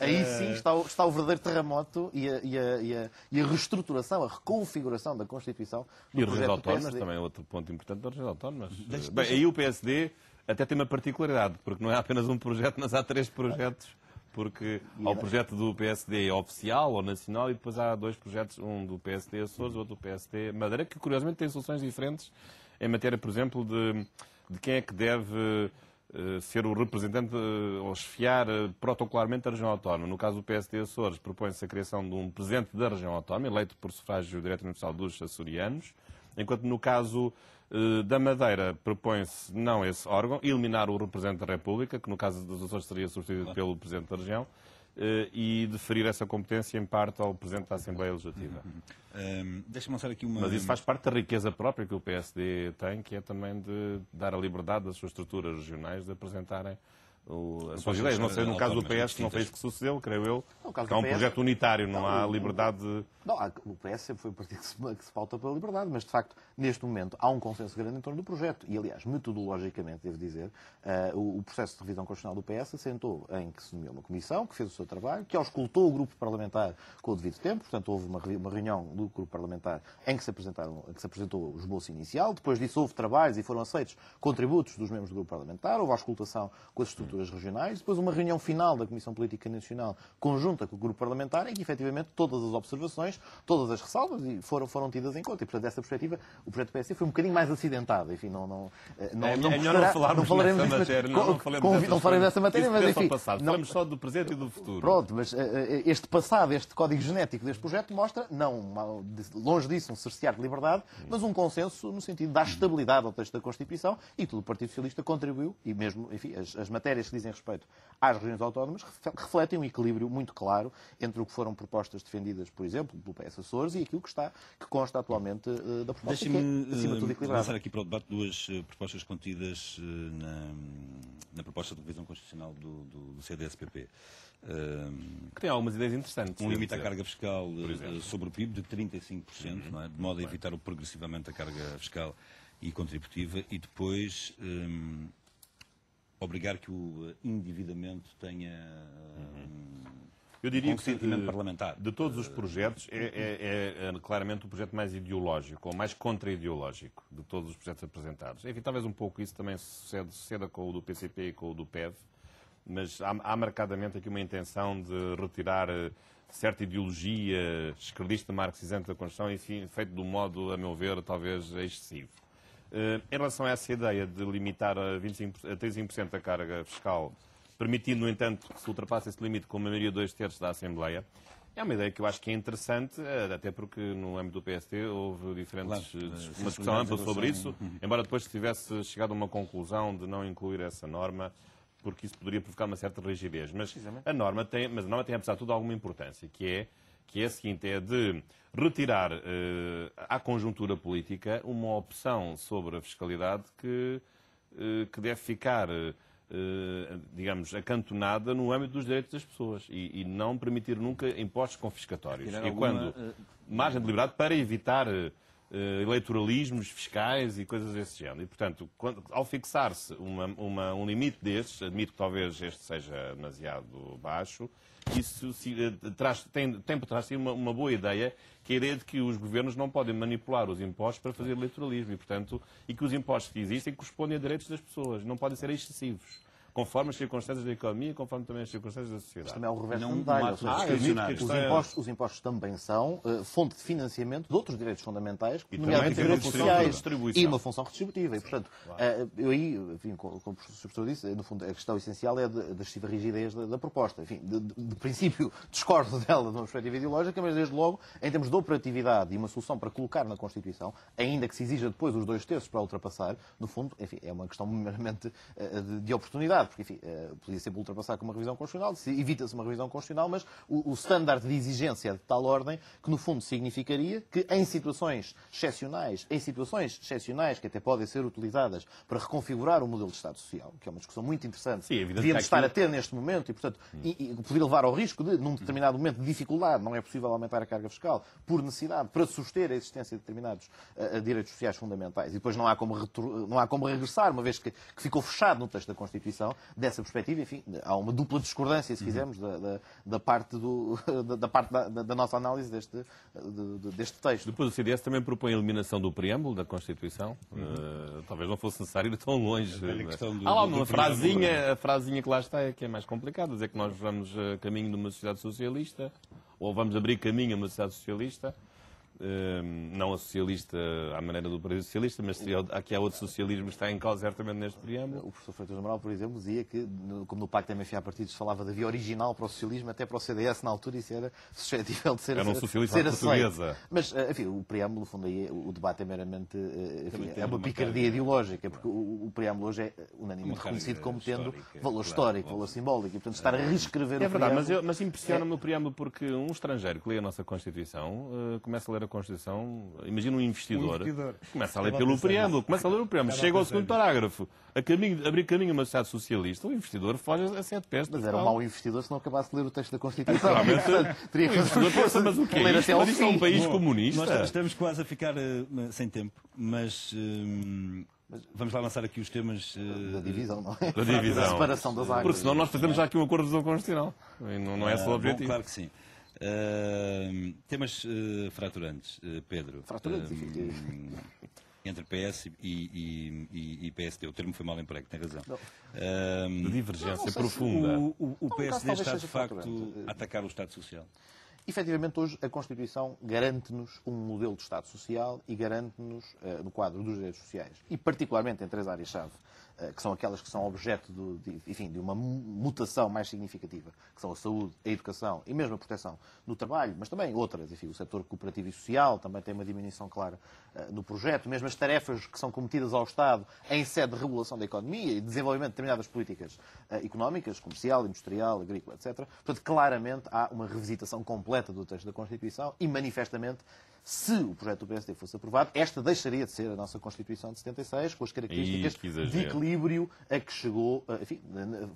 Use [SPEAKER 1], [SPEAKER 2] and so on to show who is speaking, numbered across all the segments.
[SPEAKER 1] Aí sim está o verdadeiro terremoto e a reestruturação, a reconfiguração da Constituição do
[SPEAKER 2] e regiões
[SPEAKER 1] projeto do
[SPEAKER 2] autónomas
[SPEAKER 1] PSD.
[SPEAKER 2] também é outro ponto importante das regiões autónomas. Bem, aí o PSD até tem uma particularidade, porque não é apenas um projeto, mas há 3 projetos. Porque há o projeto do PSD oficial ou nacional e depois há 2 projetos, um do PSD Açores, outro do PSD Madeira, que curiosamente têm soluções diferentes em matéria, por exemplo, de quem é que deve ser o representante ou chefiar protocolarmente a região autónoma. No caso do PSD Açores, propõe-se a criação de um presidente da região autónoma, eleito por sufrágio direto universal dos açorianos, enquanto no caso da Madeira propõe-se não esse órgão, eliminar o representante da República, que no caso dos Açores seria substituído pelo presidente da região, e deferir essa competência em parte ao presidente da Assembleia Legislativa.
[SPEAKER 3] Deixa-me lançar aqui uma...
[SPEAKER 2] Mas isso faz parte da riqueza própria que o PSD tem, que é também de dar a liberdade das suas estruturas regionais de apresentarem as suas ideias. Não sei, no caso do PS não foi isso que sucedeu, creio eu. Que há um projeto unitário, não há liberdade de...
[SPEAKER 1] Não, o PS sempre foi um partido que se pauta pela liberdade, mas de facto, neste momento, há um consenso grande em torno do projeto. E, aliás, metodologicamente, devo dizer, o processo de revisão constitucional do PS assentou em que se nomeou uma comissão, que fez o seu trabalho, que auscultou o grupo parlamentar com o devido tempo, portanto, houve uma reunião do grupo parlamentar em que se apresentou o esboço inicial, depois disso houve trabalhos e foram aceitos contributos dos membros do grupo parlamentar, houve a auscultação com as estruturas regionais, depois uma reunião final da Comissão Política Nacional conjunta com o grupo parlamentar, em que, efetivamente, todas as observações, todas as ressalvas foram tidas em conta. E, portanto, dessa perspectiva, o projeto do PSD foi um bocadinho mais acidentado. Enfim, não
[SPEAKER 2] falaremos nessa matéria.
[SPEAKER 1] Não falaremos dessa matéria, mas, enfim...
[SPEAKER 2] Falamos só do presente e do futuro.
[SPEAKER 1] Pronto, mas este passado, este código genético deste projeto mostra, não longe disso, um cercear de liberdade, mas um consenso no sentido de dar estabilidade ao texto da Constituição, e todo o Partido Socialista contribuiu, e mesmo, enfim, as matérias que dizem respeito às regiões autónomas refletem um equilíbrio muito claro entre o que foram propostas defendidas, por exemplo, pelo PS Açores e aquilo que consta atualmente da proposta, que é, acima de tudo, equilibrado.
[SPEAKER 3] Lançar aqui para o debate 2 propostas contidas na proposta de revisão constitucional do CDS-PP.
[SPEAKER 2] Que tem algumas ideias interessantes.
[SPEAKER 3] Um limite à carga fiscal sobre o PIB de 35%, não é? De modo a evitar progressivamente a carga fiscal e contributiva, e depois obrigar que o endividamento tenha
[SPEAKER 2] eu diria
[SPEAKER 3] consentimento parlamentar.
[SPEAKER 2] De todos os projetos, é claramente o projeto mais ideológico, ou mais contra-ideológico de todos os projetos apresentados. Enfim, talvez um pouco isso também suceda com o do PCP e com o do PEV, mas há marcadamente aqui uma intenção de retirar certa ideologia esquerdista marxizante da Constituição, enfim, feito de um modo, a meu ver, talvez excessivo. Em relação a essa ideia de limitar a 35% a carga fiscal, permitindo, no entanto, que se ultrapasse esse limite com a maioria de 2/3 da Assembleia, é uma ideia que eu acho que é interessante, até porque no âmbito do PSD houve uma discussão ampla sobre isso, embora depois se tivesse chegado a uma conclusão de não incluir essa norma, porque isso poderia provocar uma certa rigidez. Mas a norma tem, apesar de tudo, alguma importância, que é a seguinte, é de retirar à conjuntura política uma opção sobre a fiscalidade que deve ficar, digamos, acantonada no âmbito dos direitos das pessoas e não permitir nunca impostos confiscatórios. E quando margem de liberdade para evitar eleitoralismos fiscais e coisas desse género. E, portanto, ao fixar-se um limite destes, admito que talvez este seja demasiado baixo, isso tem por trás uma boa ideia, que é a ideia de que os governos não podem manipular os impostos para fazer eleitoralismo e que os impostos que existem correspondem a direitos das pessoas, não podem ser excessivos, conforme as circunstâncias da economia, conforme também as circunstâncias da sociedade.
[SPEAKER 1] Mas também é o reverso da medalha. Os impostos também são fonte de financiamento de outros direitos fundamentais, nomeadamente direitos sociais e uma função redistributiva. E, portanto, eu aí, enfim, como o professor disse, no fundo, a questão essencial é da excessiva rigidez da proposta. Enfim, de princípio, discordo dela de uma perspectiva ideológica, mas desde logo, em termos de operatividade e uma solução para colocar na Constituição, ainda que se exija depois os 2/3 para ultrapassar, no fundo, enfim, é uma questão meramente de oportunidade. Porque, enfim, podia sempre ultrapassar com uma revisão constitucional, evita-se uma revisão constitucional, mas o standard de exigência é de tal ordem que, no fundo, significaria que em situações excepcionais, que até podem ser utilizadas para reconfigurar o modelo de Estado Social, que é uma discussão muito interessante, devíamos estar a ter neste momento e, portanto, poderia levar ao risco de, num determinado momento de dificuldade, não é possível aumentar a carga fiscal por necessidade, para suster a existência de determinados direitos sociais fundamentais. E depois não há como regressar, uma vez que ficou fechado no texto da Constituição, Constituição. Dessa perspectiva, enfim, há uma dupla discordância, se quisermos, da parte da nossa análise deste texto.
[SPEAKER 2] Depois o CDS também propõe a eliminação do preâmbulo da Constituição. Talvez não fosse necessário ir tão longe. Há lá uma frasinha, a frasinha que lá está é que é mais complicada, dizer que nós vamos a caminho de uma sociedade socialista, ou vamos abrir caminho a uma sociedade socialista. Não a socialista à maneira do Partido Socialista, mas aqui há outro socialismo que está em causa certamente neste preâmbulo.
[SPEAKER 1] O professor Freitas Amaral, por exemplo, dizia que, como no Pacto MFA Partidos falava da via original para o socialismo, até para o CDS na altura isso era suscetível de ser
[SPEAKER 2] aceito. Era um socialista portuguesa.
[SPEAKER 1] Mas, enfim, o preâmbulo, no fundo, aí, o debate é meramente, enfim, é uma picardia ideológica, porque o preâmbulo hoje é unanimemente reconhecido como tendo valor histórico, valor simbólico, e, portanto, estar a reescrever o preâmbulo...
[SPEAKER 2] É verdade, mas impressiona-me o preâmbulo porque um estrangeiro que lê a nossa Constituição começa a ler a Constituição, imagina um investidor. Começa a ler pelo preâmbulo, chega ao segundo parágrafo, abrir caminho a uma sociedade socialista, o investidor foge a 7 pés.
[SPEAKER 1] Mas era um mau investidor se não acabasse de ler o texto da Constituição.
[SPEAKER 2] Teria que fazer mas o que é isto? Mas isto é um país comunista.
[SPEAKER 3] Nós estamos quase a ficar sem tempo, mas vamos lá lançar aqui os temas
[SPEAKER 1] da divisão, não
[SPEAKER 2] é? Da divisão.
[SPEAKER 1] Da separação das águas.
[SPEAKER 2] Porque senão nós fazemos já aqui um acordo de visão constitucional. Não é só o objetivo.
[SPEAKER 3] Bom, claro que sim. Temas fraturantes, Pedro.
[SPEAKER 1] Fraturantes,
[SPEAKER 3] entre PS e PSD. O termo foi mal emprego, tem razão.
[SPEAKER 2] De divergência profunda.
[SPEAKER 3] O PSD está, de facto, a atacar o Estado Social.
[SPEAKER 1] Efetivamente, hoje, a Constituição garante-nos um modelo de Estado Social e garante-nos, no quadro dos direitos sociais, e particularmente em 3 áreas-chave, que são aquelas que são objeto de uma mutação mais significativa, que são a saúde, a educação e mesmo a proteção no trabalho, mas também outras. Enfim, o setor cooperativo e social também tem uma diminuição clara no projeto, mesmo as tarefas que são cometidas ao Estado em sede de regulação da economia e desenvolvimento de determinadas políticas económicas, comercial, industrial, agrícola, etc. Portanto, claramente há uma revisitação completa do texto da Constituição e, manifestamente, se o projeto do PSD fosse aprovado, esta deixaria de ser a nossa Constituição de 76, com as características de equilíbrio a que chegou, enfim,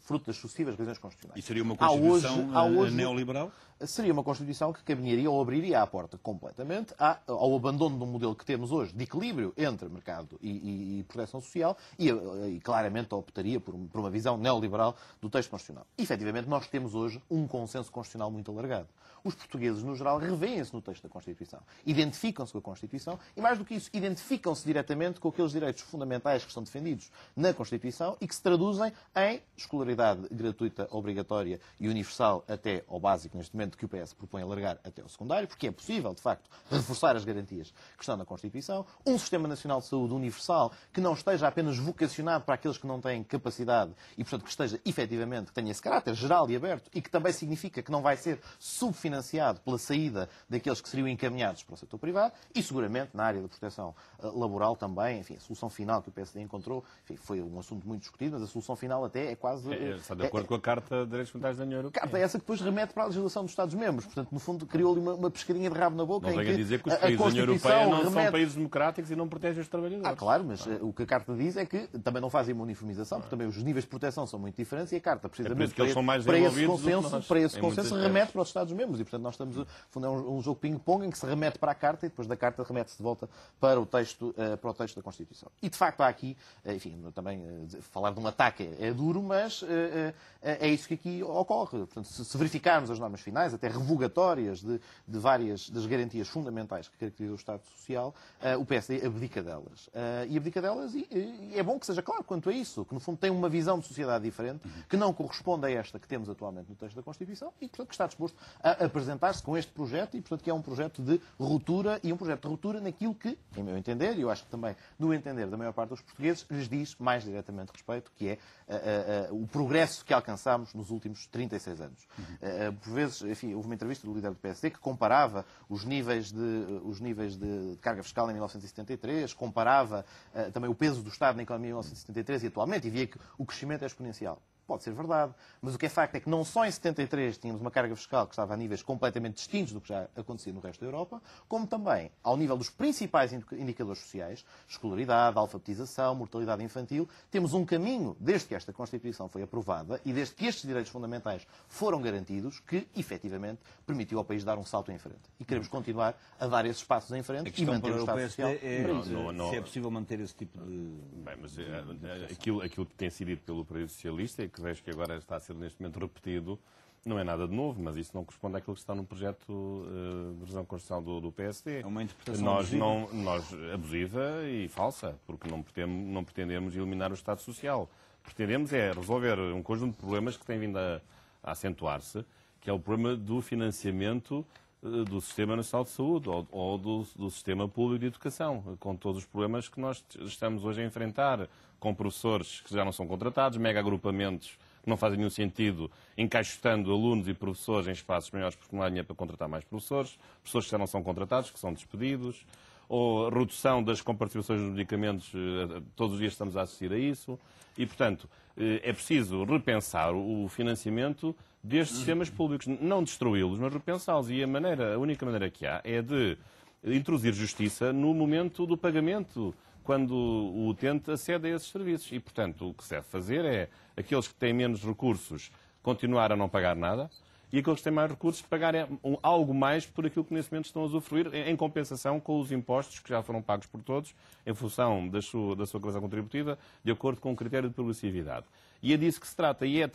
[SPEAKER 1] fruto das sucessivas revisões constitucionais.
[SPEAKER 3] E seria uma Constituição neoliberal?
[SPEAKER 1] Seria uma Constituição que caminharia ou abriria a porta completamente ao abandono de um modelo que temos hoje de equilíbrio entre mercado e proteção social e claramente optaria por uma visão neoliberal do texto constitucional. E, efetivamente, nós temos hoje um consenso constitucional muito alargado. Os portugueses, no geral, revêem-se no texto da Constituição. Identificam-se com a Constituição e, mais do que isso, identificam-se diretamente com aqueles direitos fundamentais que são defendidos na Constituição e que se traduzem em escolaridade gratuita, obrigatória e universal até ao básico, neste momento, que o PS propõe alargar até ao secundário, porque é possível, de facto, reforçar as garantias que estão na Constituição. Um Sistema Nacional de Saúde universal que não esteja apenas vocacionado para aqueles que não têm capacidade e, portanto, que esteja, efetivamente, que tenha esse caráter geral e aberto e que também significa que não vai ser subfinanciado pela saída daqueles que seriam encaminhados para o setor privado e, seguramente, na área da proteção laboral também, enfim, a solução final que o PSD encontrou, enfim, foi um assunto muito discutido, mas a solução final até é quase...
[SPEAKER 2] Está de acordo com a Carta de Direitos Fundamentais da União Europeia.
[SPEAKER 1] Carta essa que depois remete para a legislação dos Estados-membros, portanto, no fundo, criou ali uma pescadinha de rabo na boca.
[SPEAKER 2] Não venha a dizer que os países da União Europeia não são países democráticos e não protegem os trabalhadores.
[SPEAKER 1] Claro, mas o que a Carta diz é que também não fazem uma uniformização, porque também os níveis de proteção são muito diferentes e a Carta, precisamente para esse consenso remete para os Estados-membros e, portanto, nós estamos... É um jogo ping-pong em que se remete para a Carta e depois da Carta remete-se de volta para o texto da Constituição. E, de facto, há aqui, enfim, também falar de um ataque é duro, mas é isso que aqui ocorre. Portanto, se verificarmos as normas finais, até revogatórias de várias das garantias fundamentais que caracterizam o Estado Social, o PSD abdica delas. E abdica delas e é bom que seja claro quanto a isso, que, no fundo, tem uma visão de sociedade diferente, que não corresponde a esta que temos atualmente no texto da Constituição e, portanto, que está disposto a apresentar-se com este projeto e, portanto, que é um projeto de ruptura e um projeto de ruptura naquilo que, em meu entender, e eu acho que também no entender da maior parte dos portugueses, lhes diz mais diretamente respeito, que é o progresso que alcançámos nos últimos 36 anos. Por vezes, enfim, houve uma entrevista do líder do PSD que comparava os níveis de carga fiscal em 1973, comparava também o peso do Estado na economia em 1973 e atualmente, e via que o crescimento é exponencial. Pode ser verdade, mas o que é facto é que não só em 73 tínhamos uma carga fiscal que estava a níveis completamente distintos do que já acontecia no resto da Europa, como também, ao nível dos principais indicadores sociais, escolaridade, alfabetização, mortalidade infantil, temos um caminho, desde que esta Constituição foi aprovada e desde que estes direitos fundamentais foram garantidos, que, efetivamente, permitiu ao país dar um salto em frente. E queremos continuar a dar esses passos em frente e manter o Estado Social.
[SPEAKER 3] Se é possível manter esse tipo de...
[SPEAKER 2] Bem, mas aquilo que tem sido dito pelo Partido Socialista e que vejo que agora está a ser neste momento repetido, não é nada de novo, mas isso não corresponde àquilo que está no projeto de revisão constitucional do PSD.
[SPEAKER 3] É uma interpretação
[SPEAKER 2] abusiva e falsa, porque não pretendemos eliminar o Estado Social. Pretendemos é resolver um conjunto de problemas que têm vindo a acentuar-se, que é o problema do financiamento do Sistema Nacional de Saúde ou do Sistema Público de Educação, com todos os problemas que nós estamos hoje a enfrentar, com professores que já não são contratados, mega agrupamentos que não fazem nenhum sentido, encaixotando alunos e professores em espaços maiores porque não há dinheiro para contratar mais professores, pessoas que já não são contratados, que são despedidos, ou a redução das comparticipações nos medicamentos, todos os dias estamos a assistir a isso, e, portanto, é preciso repensar o financiamento destes sistemas públicos, não destruí-los, mas repensá-los, e a única maneira que há é de introduzir justiça no momento do pagamento, quando o utente acede a esses serviços. E, portanto, o que se deve fazer é aqueles que têm menos recursos continuar a não pagar nada e aqueles que têm mais recursos pagarem algo mais por aquilo que nesse momento estão a usufruir, em compensação com os impostos que já foram pagos por todos, em função da sua declaração contributiva, de acordo com o critério de progressividade. E é disso que se trata, e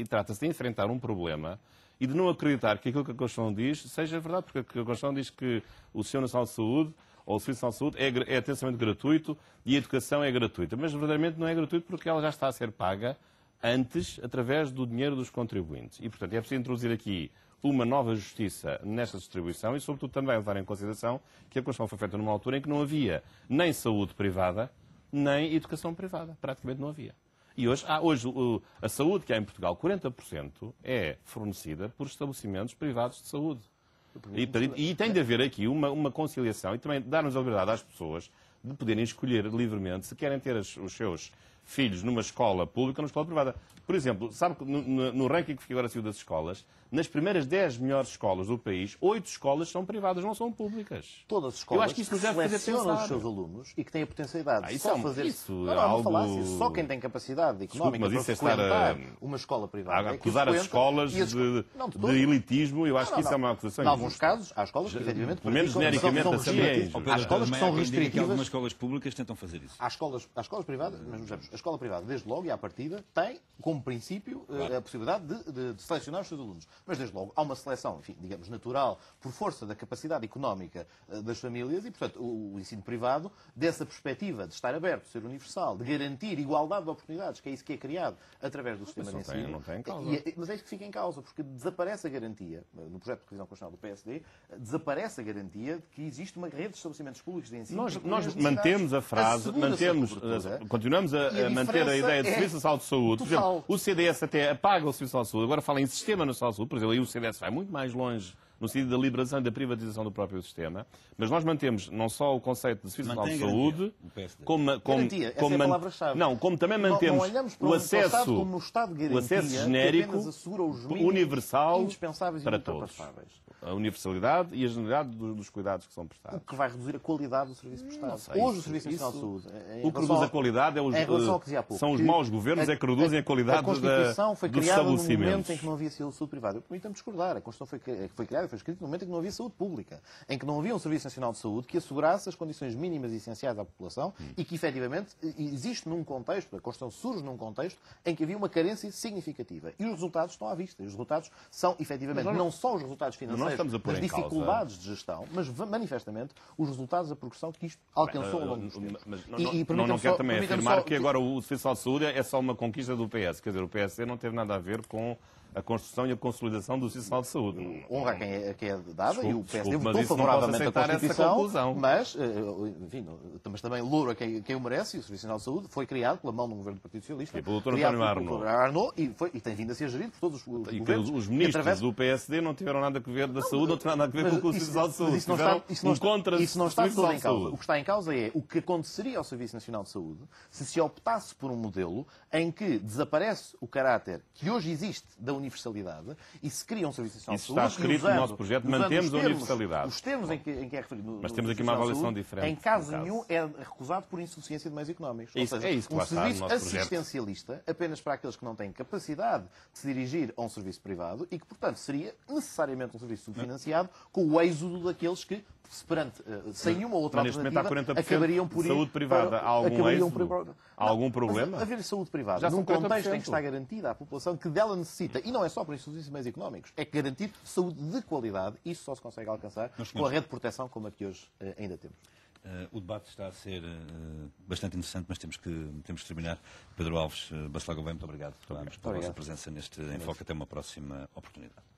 [SPEAKER 2] trata-se de enfrentar um problema e de não acreditar que aquilo que a Constituição diz seja verdade, porque a Constituição diz que o Sistema Nacional de Saúde ou o Serviço Nacional de Saúde é atensamento gratuito e a educação é gratuita. Mas verdadeiramente não é gratuito porque ela já está a ser paga antes, através do dinheiro dos contribuintes. E, portanto, é preciso introduzir aqui uma nova justiça nesta distribuição e, sobretudo, também levar em consideração que a Constituição foi feita numa altura em que não havia nem saúde privada, nem educação privada. Praticamente não havia. E hoje a saúde que há em Portugal, 40%, é fornecida por estabelecimentos privados de saúde. E tem de haver aqui uma conciliação e também dar-nos a liberdade às pessoas de poderem escolher livremente se querem ter os seus filhos numa escola pública ou numa escola privada. Por exemplo, sabe que no ranking que agora saiu das escolas, nas primeiras 10 melhores escolas do país, 8 escolas são privadas, não são públicas.
[SPEAKER 1] Todas as escolas que selecionam os seus alunos e que têm a potencialidade de só fazer isso. Só quem tem capacidade económica para frequentar uma escola privada.
[SPEAKER 2] Acusar as escolas de elitismo, eu acho que isso é uma acusação.
[SPEAKER 1] Em alguns casos, há escolas que efetivamente...
[SPEAKER 2] Pelo menos genericamente assim é.
[SPEAKER 3] Há escolas que são restritivas. Algumas escolas públicas tentam fazer isso.
[SPEAKER 1] Há escolas privadas, mas a escola privada, desde logo e à partida, tem como princípio a possibilidade de selecionar os seus alunos. Mas, desde logo, há uma seleção, enfim, digamos, natural, por força da capacidade económica das famílias e, portanto, o ensino privado, dessa perspectiva de estar aberto, de ser universal, de garantir igualdade de oportunidades, que é isso que é criado através do sistema de ensino.
[SPEAKER 2] Não tem em causa.
[SPEAKER 1] Mas é isso que fica em causa, porque desaparece a garantia, no projeto de revisão constitucional do PSD, desaparece a garantia de que existe uma rede de estabelecimentos públicos de ensino.
[SPEAKER 2] Nós mantemos a frase, continuamos a manter a ideia de Serviço Nacional de Saúde. Por exemplo, o CDS até apaga o Serviço Nacional de Saúde, agora fala em Sistema Nacional de Saúde, por exemplo, aí o CDS vai muito mais longe no sentido da liberação e da privatização do próprio sistema, mas nós mantemos não só o conceito de Serviço Nacional de Saúde, como também mantemos o acesso genérico, universal para todos. A universalidade e a generalidade dos cuidados que são prestados.
[SPEAKER 1] O que vai reduzir a qualidade do serviço prestado. Hoje o Serviço Nacional de Saúde...
[SPEAKER 2] O que reduz a qualidade são os maus governos que reduzem a qualidade dos estabelecimentos.
[SPEAKER 1] A Constituição foi criada no momento em que não havia saúde privada. Eu permito-me discordar. A Constituição foi criada e foi escrita no momento em que não havia saúde pública. Em que não havia um Serviço Nacional de Saúde que assegurasse as condições mínimas e essenciais à população e que, efetivamente, existe num contexto, a Constituição surge num contexto em que havia uma carência significativa. E os resultados estão à vista. E os resultados são, efetivamente, não só os resultados financeiros, das dificuldades de gestão, mas manifestamente os resultados da progressão que isto alcançou ao longo dos tempos.
[SPEAKER 2] Não quero também afirmar que agora o Serviço de Saúde é só uma conquista do PS. Quer dizer, o PSD não teve nada a ver com a construção e a consolidação do Sistema de Saúde.
[SPEAKER 1] Honra a quem é dada, e o PSD votou favoravelmente a Constituição, mas também louro a quem o merece, e o Serviço Nacional de Saúde foi criado pela mão do governo do Partido Socialista,
[SPEAKER 2] e pelo Dr. António Arnaud,
[SPEAKER 1] e tem vindo a ser gerido por todos os
[SPEAKER 2] e
[SPEAKER 1] governos.
[SPEAKER 2] Os ministros do PSD não tiveram nada a ver da saúde, não tiveram nada a ver com o Serviço Nacional de Saúde.
[SPEAKER 1] Isso não está tudo em causa. O que está em causa é o que aconteceria ao Serviço Nacional de Saúde se optasse por um modelo em que desaparece o caráter que hoje existe da universalidade e se cria um Serviço Nacional de Saúde.
[SPEAKER 2] Isso está escrito no nosso projeto, mantemos a universalidade.
[SPEAKER 1] Os termos em que é referido.
[SPEAKER 2] Mas temos aqui uma avaliação diferente.
[SPEAKER 1] Em caso nenhum é recusado por insuficiência de meios económicos. Ou seja, um serviço assistencialista apenas para aqueles que não têm capacidade de se dirigir a um serviço privado e que, portanto, seria necessariamente um serviço subfinanciado com o êxodo daqueles que, perante, sem uma ou outra alternativa, acabariam por ir
[SPEAKER 2] saúde privada. Há algum êxodo? Há algum problema?
[SPEAKER 1] Haver saúde privada, num contexto em que está garantida a população que dela necessita, e não é só por insuficiência de meios económicos, é que garantir saúde de qualidade, isso só se consegue alcançar com a rede de proteção como a que hoje ainda temos.
[SPEAKER 3] O debate está a ser bastante interessante, mas temos que terminar. Pedro Alves, Bacelar Gouveia, muito obrigado pela vossa presença neste Enfoque. Até uma próxima oportunidade.